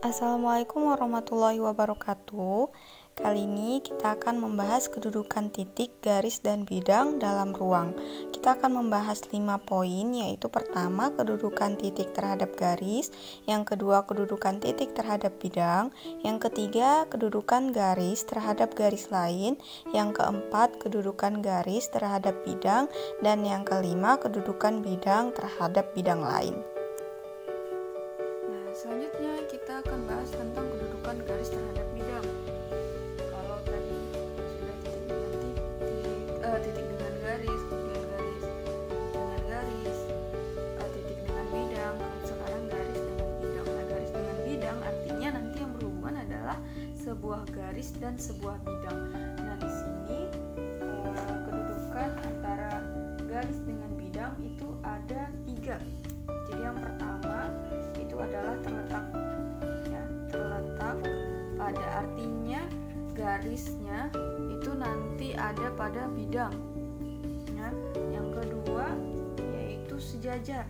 Assalamualaikum warahmatullahi wabarakatuh. Kali ini kita akan membahas kedudukan titik, garis, dan bidang dalam ruang. Kita akan membahas 5 poin, yaitu pertama, kedudukan titik terhadap garis, yang kedua, kedudukan titik terhadap bidang, yang ketiga, kedudukan garis terhadap garis lain, yang keempat, kedudukan garis terhadap bidang, dan yang kelima, kedudukan bidang terhadap bidang lain. Selanjutnya kita akan bahas tentang kedudukan garis terhadap bidang. Kalau tadi sudah titik dengan garis, kemudian garis dengan garis, titik dengan bidang, sekarang garis dengan bidang. Nah, garis dengan bidang artinya nanti yang berhubungan adalah sebuah garis dan sebuah bidang. Nah, di sini kedudukan antara garis dengan bidang itu ada 3. Jadi yang pertama itu adalah terletak pada, artinya garisnya itu nanti ada pada bidang ya. Yang kedua yaitu sejajar.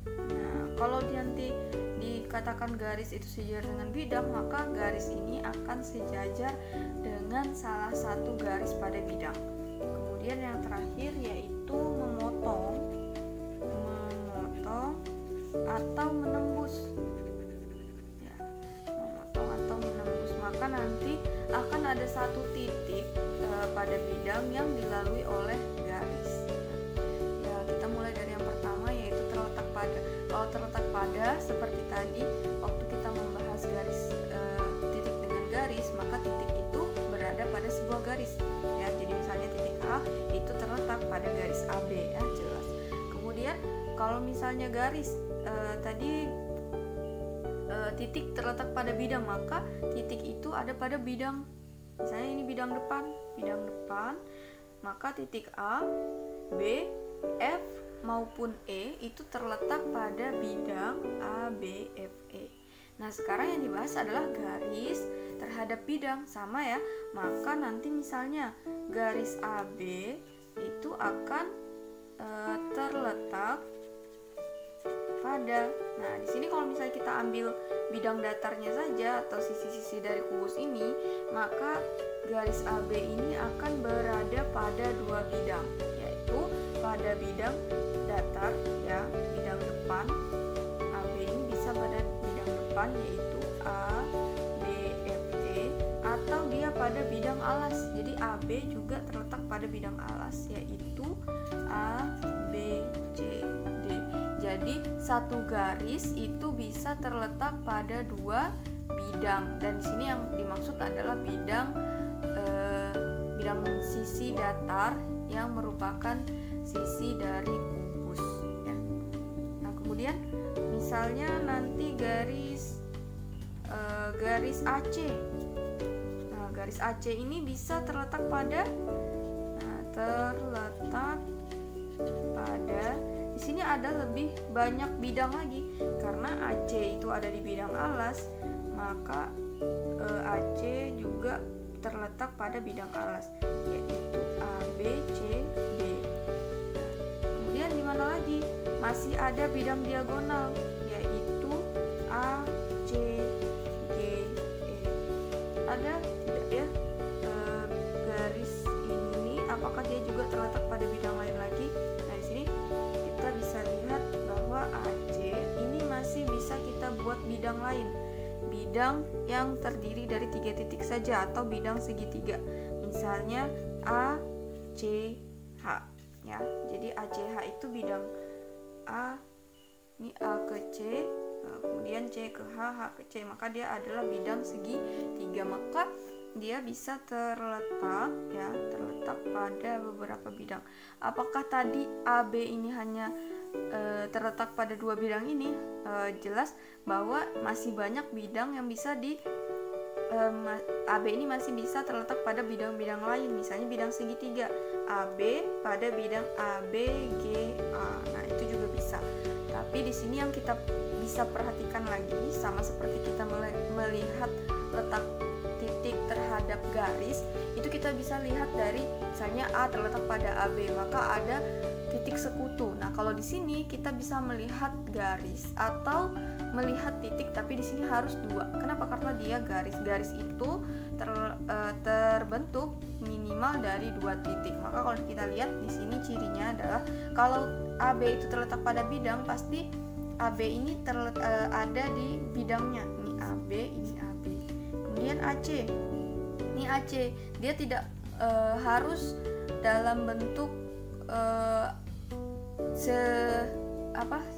Nah, kalau nanti dikatakan garis itu sejajar dengan bidang, maka garis ini akan sejajar dengan salah satu garis pada bidang. Kemudian yang terakhir yaitu memotong atau menembus ya, memotong atau menembus, maka nanti akan ada satu titik pada bidang yang dilalui oleh garis ya. Kita mulai dari yang pertama, yaitu terletak pada. Kalau terletak pada seperti tadi waktu kita membahas garis titik dengan garis, maka titik itu berada pada sebuah garis ya. Jadi misalnya titik A itu terletak pada garis AB ya, jelas. Kemudian kalau misalnya garis titik terletak pada bidang, maka titik itu ada pada bidang. Misalnya ini bidang depan, maka titik A, B, F maupun E itu terletak pada bidang A, B, F, E. Nah, sekarang yang dibahas adalah garis terhadap bidang, sama ya. Maka nanti misalnya garis AB itu akan terletak pada. Nah, di sini kalau misalnya kita ambil bidang datarnya saja atau sisi-sisi dari kubus ini, maka garis AB ini akan berada pada 2 bidang, yaitu pada bidang datar ya, bidang depan. AB ini bisa pada bidang depan yaitu A, B, F, E, atau dia pada bidang alas. Jadi AB juga terletak pada bidang alas yaitu A, B, C, D. Jadi satu garis itu bisa terletak pada 2 bidang, dan di sini yang dimaksud adalah bidang sisi datar yang merupakan sisi dari kubus ya. Nah, kemudian misalnya nanti garis AC. Nah, garis AC ini bisa terletak pada di sini ada lebih banyak bidang lagi, karena AC itu ada di bidang alas, maka AC juga terletak pada bidang alas, yaitu A, B, C, D. Kemudian di mana lagi? Masih ada bidang diagonal, yaitu A, C, G, E. Ada tidak ya garis ini? Apakah dia juga terletak pada bidang lain lagi? Nah, di sini kita bisa lihat bahwa AC ini masih bisa kita buat bidang lain, bidang yang terdiri dari 3 titik saja atau bidang segitiga. Misalnya A, C, H ya. Jadi ACH itu bidang A, ini A ke C, kemudian C ke H, H ke C, maka dia adalah bidang segitiga. Maka dia bisa terletak pada beberapa bidang. Apakah tadi AB ini hanya terletak pada 2 bidang ini? Jelas bahwa masih banyak bidang yang bisa AB ini masih bisa terletak pada bidang-bidang lain, misalnya bidang segitiga AB pada bidang AB, G, A. Nah, itu juga bisa. Tapi di sini yang kita bisa perhatikan lagi, sama seperti kita melihat letak titik terhadap garis, itu kita bisa lihat dari misalnya A terletak pada AB, maka ada titik sekutu. Nah, kalau di sini kita bisa melihat garis atau melihat titik, tapi di sini harus dua. Kenapa? Karena dia garis itu terbentuk minimal dari dua titik. Maka kalau kita lihat di sini cirinya adalah kalau AB itu terletak pada bidang, pasti AB ini ada di bidangnya. Ini AB, ini AB. Kemudian AC. Ini AC. Dia tidak harus dalam bentuk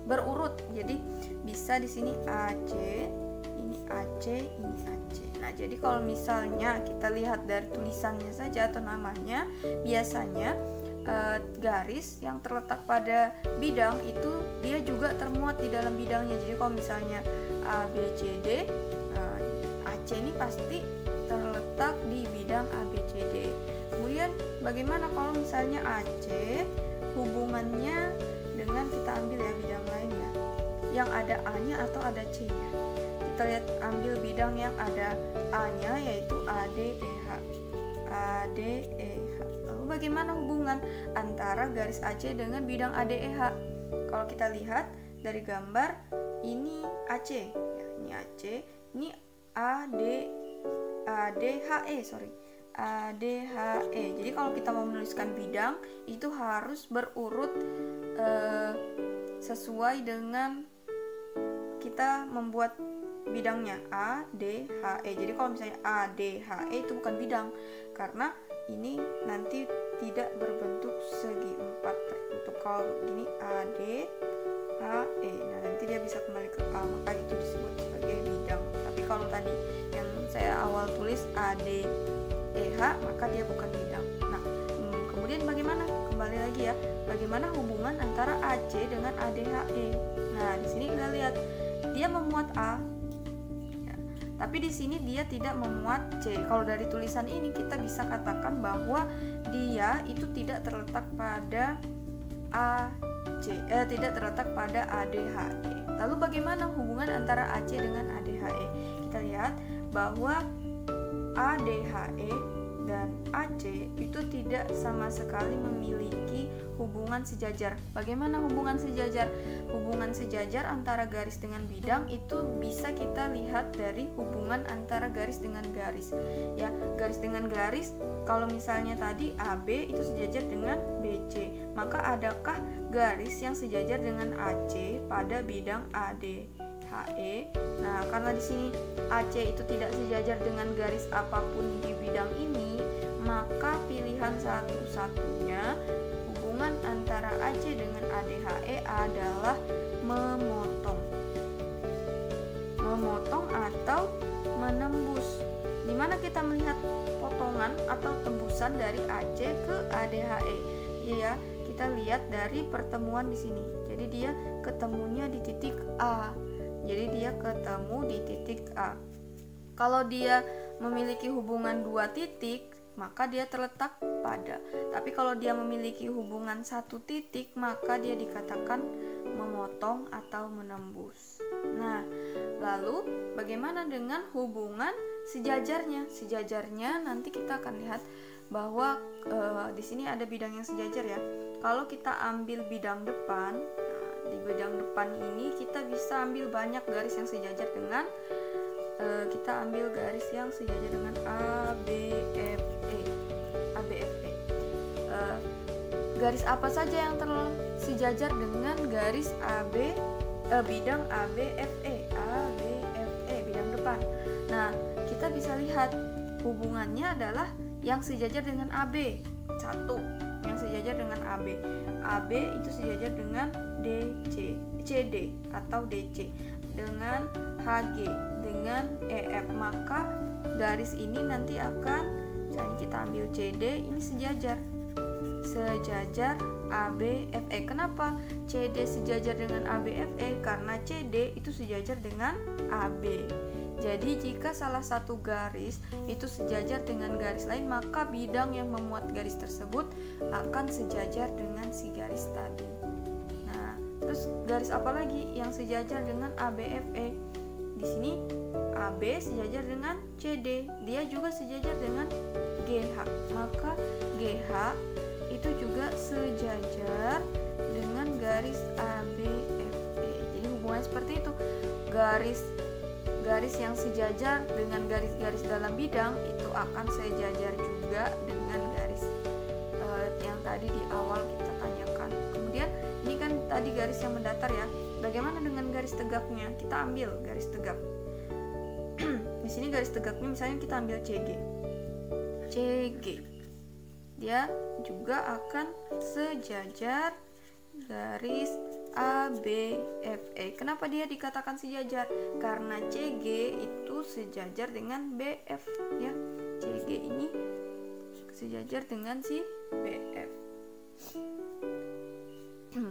berurut. Jadi bisa di sini AC, ini AC, ini AC. Nah, jadi kalau misalnya kita lihat dari tulisannya saja atau namanya, biasanya garis yang terletak pada bidang itu dia juga termuat di dalam bidangnya. Jadi kalau misalnya ABCD, AC ini pasti terletak di bidang ABCD. Kemudian bagaimana kalau misalnya AC hubungannya dengan, kita ambil ya bidang lainnya yang ada A-nya atau ada C-nya. Kita lihat, ambil bidang yang ada A-nya yaitu ADEH. ADEH. Lalu bagaimana hubungan antara garis AC dengan bidang ADEH? Kalau kita lihat dari gambar, ini AC, ya, ini AC, ini ADHE. Jadi kalau kita mau menuliskan bidang itu harus berurut sesuai dengan kita membuat bidangnya ADHE. Jadi kalau misalnya ADHE itu bukan bidang, karena ini nanti tidak berbentuk segi empat tertutup. Kalau gini ADHE, nah nanti dia bisa kembali ke A, maka itu disebut sebagai bidang. Tapi kalau tadi yang saya awal tulis ADEH, maka dia bukan bidang. Nah, kemudian bagaimana? Kembali lagi ya, bagaimana hubungan antara AC dengan ADHE? Nah, di sini kita lihat dia memuat A, ya, tapi di sini dia tidak memuat C. Kalau dari tulisan ini kita bisa katakan bahwa dia itu tidak terletak pada tidak terletak pada ADHE. Lalu bagaimana hubungan antara AC dengan ADHE? Kita lihat bahwa ADHE dan AC itu tidak sama sekali memiliki hubungan sejajar. Bagaimana hubungan sejajar? Hubungan sejajar antara garis dengan bidang itu bisa kita lihat dari hubungan antara garis dengan garis. Ya, garis dengan garis, kalau misalnya tadi AB itu sejajar dengan BC, maka adakah garis yang sejajar dengan AC pada bidang ADHE? Nah, karena di sini AC itu tidak sejajar dengan garis apapun di bidang ini, maka pilihan satu-satunya hubungan antara AC dengan ADHE adalah memotong atau menembus. Dimana kita melihat potongan atau tembusan dari AC ke ADHE? Ya, kita lihat dari pertemuan di sini. Jadi dia ketemunya di titik A. Jadi dia ketemu di titik A. Kalau dia memiliki hubungan dua titik, maka dia terletak pada. Tapi kalau dia memiliki hubungan satu titik, maka dia dikatakan memotong atau menembus. Nah, lalu bagaimana dengan hubungan sejajarnya? Sejajarnya nanti kita akan lihat bahwa di sini ada bidang yang sejajar ya. Kalau kita ambil bidang depan, di bidang depan ini kita bisa ambil banyak garis yang sejajar dengan kita ambil garis yang sejajar dengan ABFE. Garis apa saja yang sejajar dengan garis bidang ABFE bidang depan. Nah, kita bisa lihat hubungannya adalah yang sejajar dengan AB. Satu, yang sejajar dengan AB. AB itu sejajar dengan CD atau DC, dengan HG, dengan EF. Maka garis ini nanti akan, misalnya kita ambil CD, ini sejajar ABFE. Kenapa CD sejajar dengan ABFE? Karena CD itu sejajar dengan AB. Jadi jika salah satu garis itu sejajar dengan garis lain, maka bidang yang memuat garis tersebut akan sejajar dengan si garis tadi. Nah, terus garis apa lagi yang sejajar dengan ABFE? Di sini AB sejajar dengan CD, dia juga sejajar dengan GH. Maka GH itu juga sejajar dengan garis ABFE. Jadi hubungannya seperti itu. garis yang sejajar dengan garis-garis dalam bidang itu akan sejajar juga dengan garis yang tadi di awal kita tanyakan. Kemudian ini kan tadi garis yang mendatar ya. Bagaimana dengan garis tegaknya? Kita ambil garis tegak. Di sini garis tegaknya misalnya kita ambil CG. Dia juga akan sejajar garis ABFE. Kenapa dia dikatakan sejajar? Karena CG itu sejajar dengan BF ya. CG ini sejajar dengan si BF.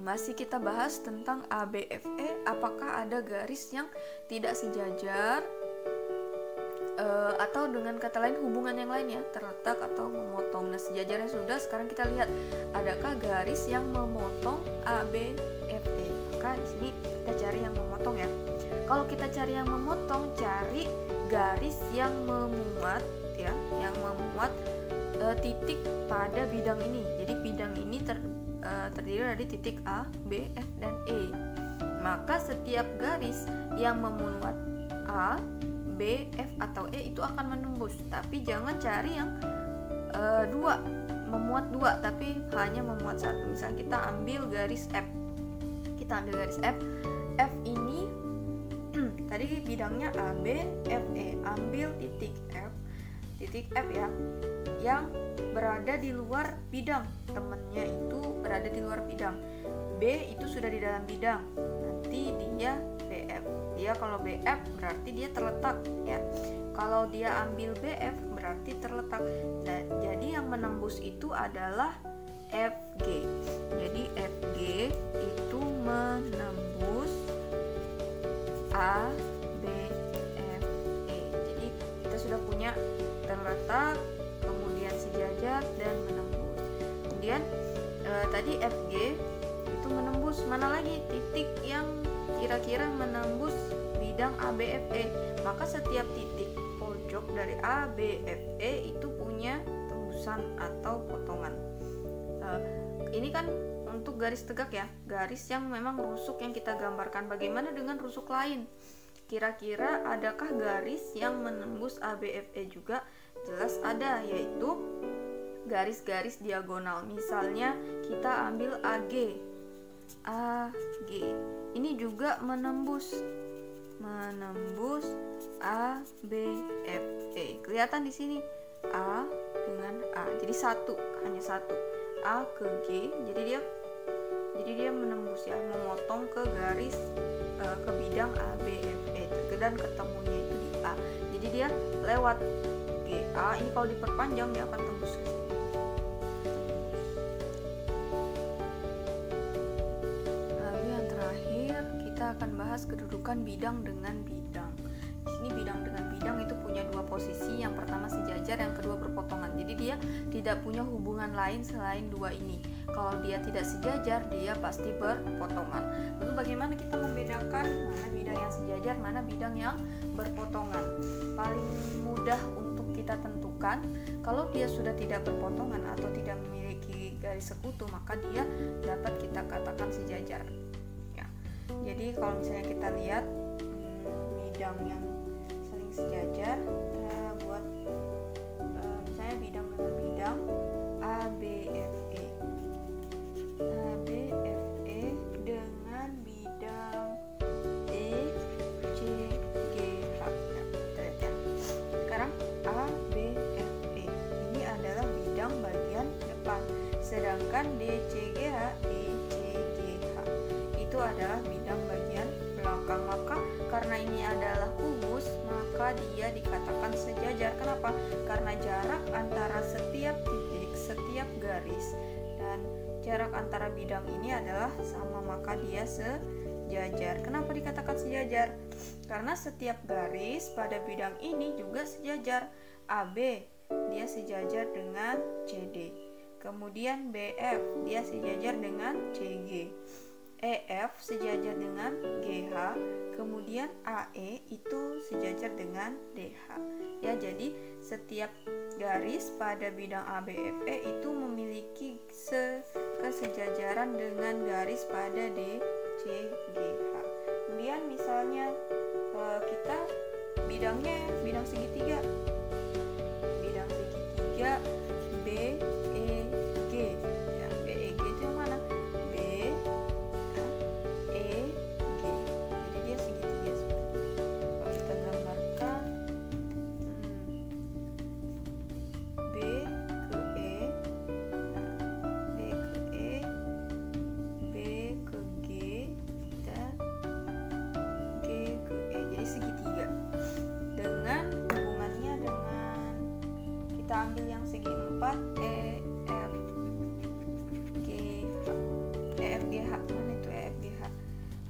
Masih kita bahas tentang ABFE. Apakah ada garis yang tidak sejajar atau dengan kata lain hubungan yang lain ya, terletak atau memotong. Nah, sejajarnya sudah, sekarang kita lihat adakah garis yang memotong ABFE. Maka di sini kita cari yang memotong ya. Kalau kita cari yang memotong, cari garis yang memuat ya, yang memuat titik pada bidang ini. Jadi bidang ini terdiri dari titik A, B, F, dan E. Maka setiap garis yang memuat A, B, F, atau E itu akan menembus. Tapi jangan cari yang memuat dua, tapi hanya memuat satu. Misalnya kita ambil garis F. F ini tadi bidangnya A, B, F, E. Ambil titik F ya, yang berada di luar bidang. Temennya itu berada di luar bidang. B itu sudah di dalam bidang. Nanti dia BF. Dia kalau BF berarti dia terletak ya. Kalau dia ambil BF berarti terletak. Nah, jadi yang menembus itu adalah FG. Jadi FG itu menembus A, B, F, E. Jadi kita sudah punya terletak, kemudian sejajar, dan menembus. Kemudian tadi FG itu menembus mana lagi? Titik yang kira-kira menembus bidang ABFE. Maka setiap titik pojok dari ABFE itu punya tembusan atau potongan. Ini kan untuk garis tegak ya, garis yang memang rusuk yang kita gambarkan. Bagaimana dengan rusuk lain? Kira-kira adakah garis yang menembus ABFE juga? Jelas ada, yaitu garis-garis diagonal. Misalnya kita ambil AG. Ini juga menembus ABFE. Kelihatan di sini A dengan A. Jadi hanya satu. A ke G. Jadi dia menembus ya, memotong ke garis ke bidang ABFE dan ketemunya itu di A. Jadi dia lewat GA. Ini kalau diperpanjang dia akan tembus ke sini. Akan bahas kedudukan bidang dengan bidang. Di sini bidang dengan bidang itu punya dua posisi. Yang pertama sejajar, yang kedua berpotongan. Jadi dia tidak punya hubungan lain selain dua ini. Kalau dia tidak sejajar, dia pasti berpotongan. Lalu bagaimana kita membedakan mana bidang yang sejajar, mana bidang yang berpotongan? Paling mudah untuk kita tentukan, kalau dia sudah tidak berpotongan atau tidak memiliki garis sekutu, maka dia dapat kita katakan sejajar. Jadi kalau misalnya kita lihat bidang yang saling sejajar, kita buat misalnya bidang dengan bidang ABFE dengan bidang ECGH. Nah, kita lihat ya. Sekarang ABFE ini adalah bidang bagian depan, sedangkan DCGH itu adalah bidang bagian belakang. Maka karena ini adalah kubus, maka dia dikatakan sejajar. Kenapa? Karena jarak antara setiap titik, setiap garis, dan jarak antara bidang ini adalah sama, maka dia sejajar. Kenapa dikatakan sejajar? Karena setiap garis pada bidang ini juga sejajar. AB dia sejajar dengan CD. Kemudian BF dia sejajar dengan CG. EF sejajar dengan GH, kemudian AE itu sejajar dengan DH. Ya, jadi setiap garis pada bidang ABFE itu memiliki kesejajaran dengan garis pada DCGH. Kemudian misalnya kita bidang segitiga BEG ya. BEG itu yang mana? BEG. Jadi dia segitiga seperti ini. Kalau kita gambarkan B ke E, B ke E, B ke G, dan G ke E. Jadi segitiga. Dengan hubungannya dengan kita ambil yang segi 4 EFGH. Mana itu EFGH?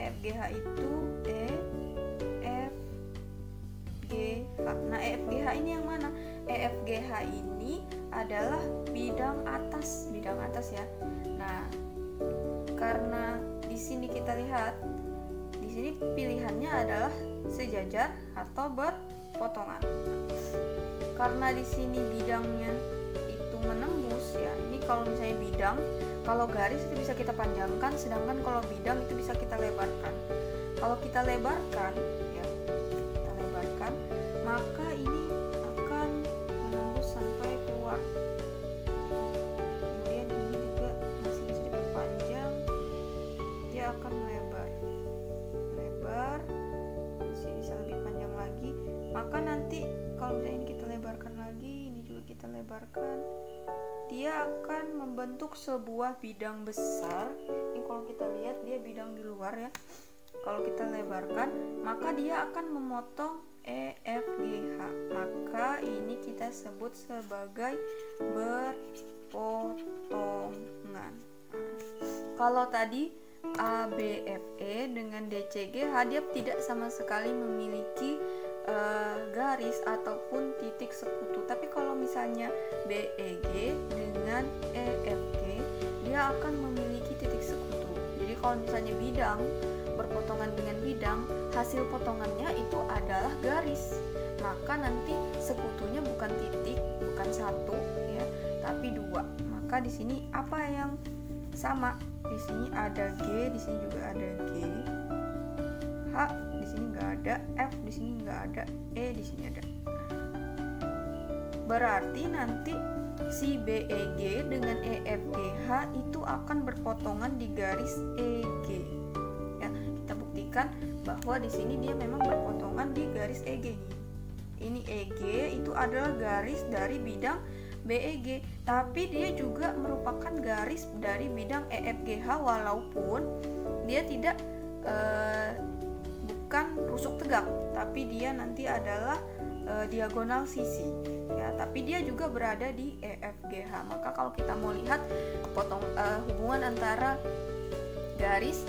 EFGH itu EFGH. Nah, EFGH ini yang mana? EFGH ini adalah bidang atas ya. Nah, karena di sini kita lihat, di sini pilihannya adalah sejajar atau berpotongan. Karena di sini bidangnya itu menembus ya. Ini kalau misalnya bidang, kalau garis itu bisa kita panjangkan, sedangkan kalau bidang itu bisa kita lebarkan. Kalau kita lebarkan ya, maka ini akan menembus sampai keluar. Kemudian ini juga masih bisa diperpanjang, dia akan melebar, masih bisa lebih panjang lagi. Maka nanti kalau misalnya ini kita lebarkan lagi, ini juga kita lebarkan, dia akan membentuk sebuah bidang besar. Ini kalau kita lihat dia bidang di luar ya. Kalau kita lebarkan, maka dia akan memotong EFGH. Maka ini kita sebut sebagai berpotongan. Kalau tadi ABFE dengan DCGH, dia tidak sama sekali memiliki garis ataupun titik sekutu. Tapi kalau misalnya BEG dengan EFG, dia akan memiliki titik sekutu. Jadi kalau misalnya bidang berpotongan dengan bidang, hasil potongannya itu adalah garis. Maka nanti sekutunya bukan titik, bukan satu ya, tapi dua. Maka di sini apa yang sama? Di sini ada G, di sini juga ada G. H di sini nggak ada, F di sini nggak ada, E di sini ada. Berarti nanti si BEG dengan EFGH itu akan berpotongan di garis EG. Ya, kita buktikan bahwa di sini dia memang berpotongan di garis EG. Ini EG itu adalah garis dari bidang BEG, tapi dia juga merupakan garis dari bidang EFGH walaupun dia tidak bukan rusuk tegak, tapi dia nanti adalah diagonal sisi ya, tapi dia juga berada di EFGH. Maka kalau kita mau lihat hubungan antara garis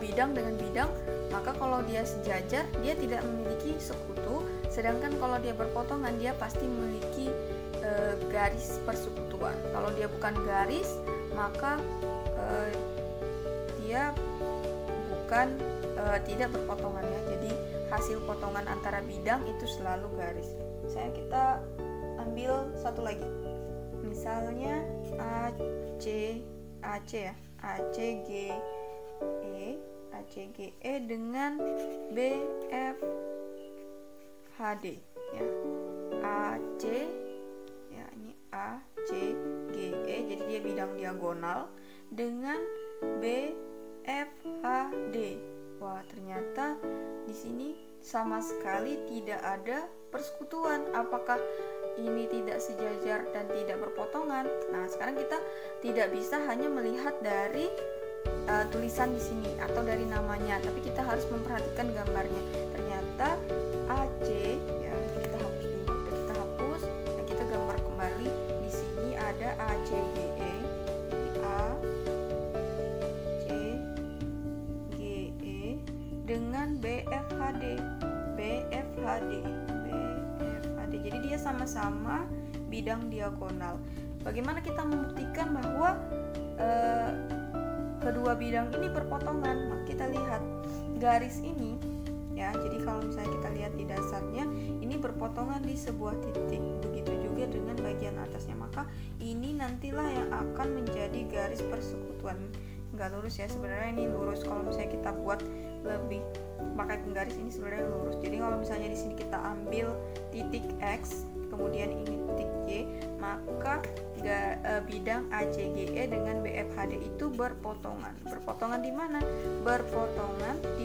bidang dengan bidang, maka kalau dia sejajar dia tidak memiliki sekutu, sedangkan kalau dia berpotongan dia pasti memiliki garis persekutuan. Kalau dia bukan garis, maka dia bukan tidak berpotongan ya. Jadi hasil potongan antara bidang itu selalu garis. Kita ambil satu lagi. Misalnya ACGE dengan BFHD ya. AC ya, ini ACGE, jadi dia bidang diagonal dengan BFHD. Wah, ternyata di sini sama sekali tidak ada persekutuan. Apakah ini tidak sejajar dan tidak berpotongan? Nah, sekarang kita tidak bisa hanya melihat dari tulisan di sini atau dari namanya, tapi kita harus memperhatikan gambarnya. Ternyata AC ya, kita hapus dulu, kita hapus dan kita gambar kembali. Di sini ada ACGE, dengan BFHD. Jadi dia sama-sama bidang diagonal. Bagaimana kita membuktikan bahwa kedua bidang ini berpotongan? Maka kita lihat garis ini ya. Jadi kalau misalnya kita lihat di dasarnya, ini berpotongan di sebuah titik. Begitu juga dengan bagian atasnya. Maka ini nantilah yang akan menjadi garis persekutuan. Nggak lurus ya, sebenarnya ini lurus. Kalau misalnya kita buat lebih pakai penggaris ini sebenarnya lurus. Jadi kalau misalnya di sini kita ambil titik X, kemudian ini titik Y, maka bidang ACGE dengan BFHD itu berpotongan. Berpotongan di mana? Berpotongan di